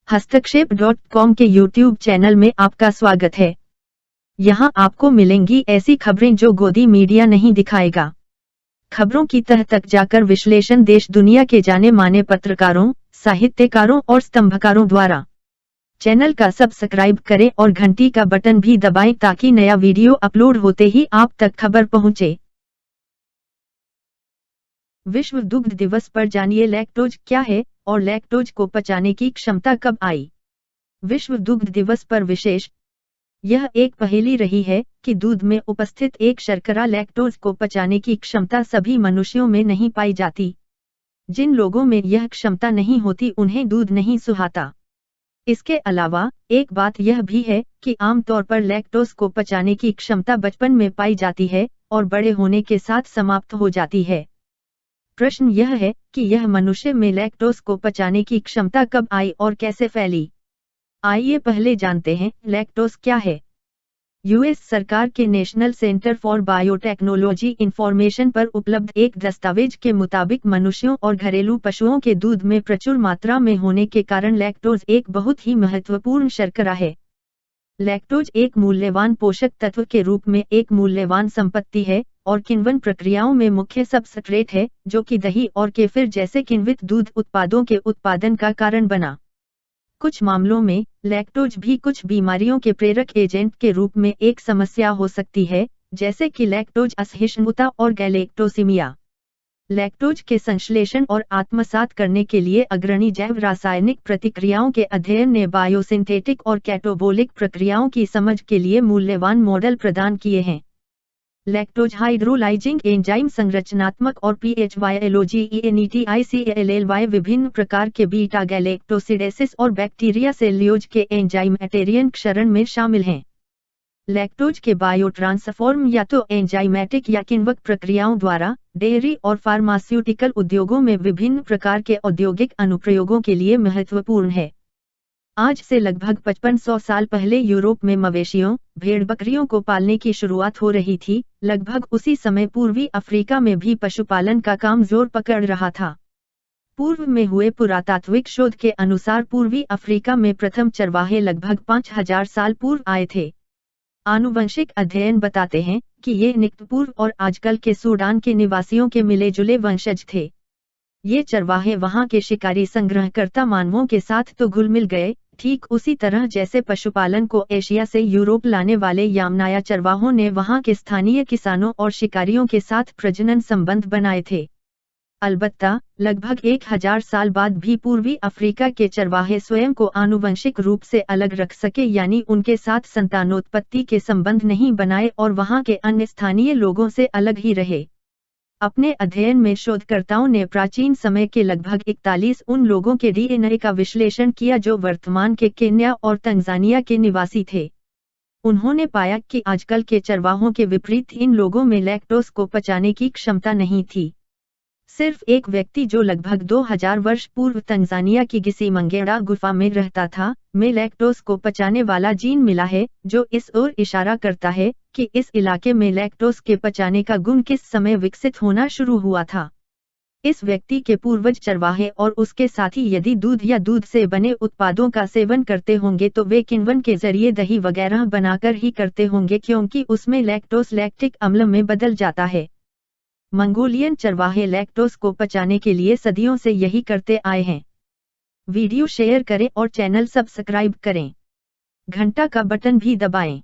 हस्तक्षेप.com के YouTube channel में आपका स्वागत है। यहाँ आपको मिलेंगी ऐसी खबरें जो गोदी मीडिया नहीं दिखाएगा। खबरों की तह तक जाकर विश्लेषण देश दुनिया के जाने माने पत्रकारों, साहित्यकारों और स्तंभकारों द्वारा। चैनल का सब्सक्राइब करें और घंटी का बटन भी दबाएं ताकि नया वीडियो अपलोड होते ही आप तक खबर पहुंचे। विश्व दुग्ध दिवस पर जानिए लैक्टोज क्या है और लैक्टोज को पचाने की क्षमता कब आई। विश्व दुग्ध दिवस पर विशेष यह एक पहेली रही है कि दूध में उपस्थित एक शर्करा लैक्टोज को पचाने की क्षमता सभी मनुष्यों में नहीं पाई जाती। जिन लोगों में यह क्षमता नहीं होती उन्हें दूध नहीं सुहाता। इसके अलावा एक बात यह भी है कि आमतौर पर लैक्टोज को पचाने की क्षमता बचपन में पाई जाती है और बड़े होने के साथ समाप्त हो जाती है। प्रश्न यह है कि यह मनुष्य में लैक्टोज को पचाने की क्षमता कब आई और कैसे फैली। आइए पहले जानते हैं लैक्टोज क्या है। यूएस सरकार के national centre for biotechnology information पर उपलब्ध एक दस्तावेज के मुताबिक मनुष्यों और घरेलू पशुओं के दूध में प्रचुर मात्रा में होने के कारण लैक्टोज एक बहुत ही महत्वपूर्ण शर्करा है। लैक्टोज एक मूल्यवान पोषक तत्व के रूप में एक मूल्यवान संपत्ति है और किण्वन प्रक्रियाओं में मुख्य सबस्ट्रेट है जो कि दही और केफिर जैसे किण्वित दूध उत्पादों के उत्पादन का कारण बना। कुछ मामलों में लैक्टोज भी कुछ बीमारियों के प्रेरक एजेंट के रूप में एक समस्या हो सकती है, जैसे कि लैक्टोज असहिष्णुता और गैलेक्टोसीमिया। लैक्टोज के संश्लेषण और आत्मसात करने के लिए अग्रणी जैव रासायनिक प्रतिक्रियाओं के अध्ययन ने बायोसिंथेटिक और कैटाबोलिक प्रक्रियाओं की समझ के लिए मूल्यवान मॉडल प्रदान किए हैं। लैक्टोज हाइड्रोलाइजिंग एंजाइम संरचनात्मक और PHYLOGENETICALLY विभिन्न प्रकार के बीटा गैलेक्टोसिडेसिस और बैक्टीरिया सेल्यूलोज के एंजाइमेटेरियन क्षरण में शामिल हैं। लैक्टोज के बायोट्रांसफॉर्म या तो एंजाइमेटिक या किण्वक प्रक्रियाओं द्वारा डेयरी और फार्मास्यूटिकल उद्योगों में विभिन्न प्रकार के औद्योगिक अनुप्रयोगों के लिए महत्वपूर्ण है। आज से लगभग 5500 साल पहले यूरोप में मवेशियों, भेड़ बकरियों को पालने की शुरुआत हो रही थी। लगभग उसी समय पूर्वी अफ्रीका में भी पशुपालन का काम जोर पकड़ रहा था। पूर्व में हुए पुरातात्विक शोध के अनुसार पूर्वी अफ्रीका में प्रथम चरवाहे लगभग 5000 साल पूर्व आए थे। आनुवंशिक अध्ययन बताते हैं कि ये निकटपूर्व और आजकल के सूडान के निवासियों के मिले जुले वंशज थे। ये चरवाहे वहां के शिकारी संग्रहकर्ता मानवों के साथ तो घुल मिल गए, ठीक उसी तरह जैसे पशुपालन को एशिया से यूरोप लाने वाले यामनाया चरवाहों ने वहां के स्थानीय किसानों और शिकारियों के साथ प्रजनन संबंध बनाए थे। अलबत्ता लगभग 1000 साल बाद भी पूर्वी अफ्रीका के चरवाहे स्वयं को आनुवंशिक रूप से अलग रख सके, यानी उनके साथ संतानोत्पत्ति के संबंध नहीं बनाए और वहां के अन्य स्थानीय लोगों से अलग ही रहे। अपने अध्ययन में शोधकर्ताओं ने प्राचीन समय के लगभग 41 उन लोगों के डीएनए का विश्लेषण किया जो वर्तमान के केन्या और तंजानिया के निवासी थे। उन्होंने पाया कि आजकल के चरवाहों के विपरीत इन लोगों में लैक्टोज को पचाने की क्षमता नहीं थी। सिर्फ एक व्यक्ति जो लगभग 2000 वर्ष पूर्व तंजानिया की गिसीमंगेड़ा गुफा में रहता था, में लैक्टोज को पचाने वाला जीन मिला है, जो इस ओर इशारा करता है कि इस इलाके में लैक्टोज के पचाने का गुण किस समय विकसित होना शुरू हुआ था। इस व्यक्ति के पूर्वज चरवाहे और उसके साथी यदि दूध या दूध से बने उत्पादों का सेवन करते होंगे तो वे किण्वन के जरिए दही वगैरह बनाकर ही करते होंगे, क्योंकि उसमें लैक्टोज लैक्टिक अम्ल में बदल जाता है। मंगोलियन चरवाहे लैक्टोज को पचाने के लिए सदियों से यही करते आए हैं। वीडियो शेयर करें और चैनल सब्सक्राइब करें। घंटा का बटन भी दबाएं।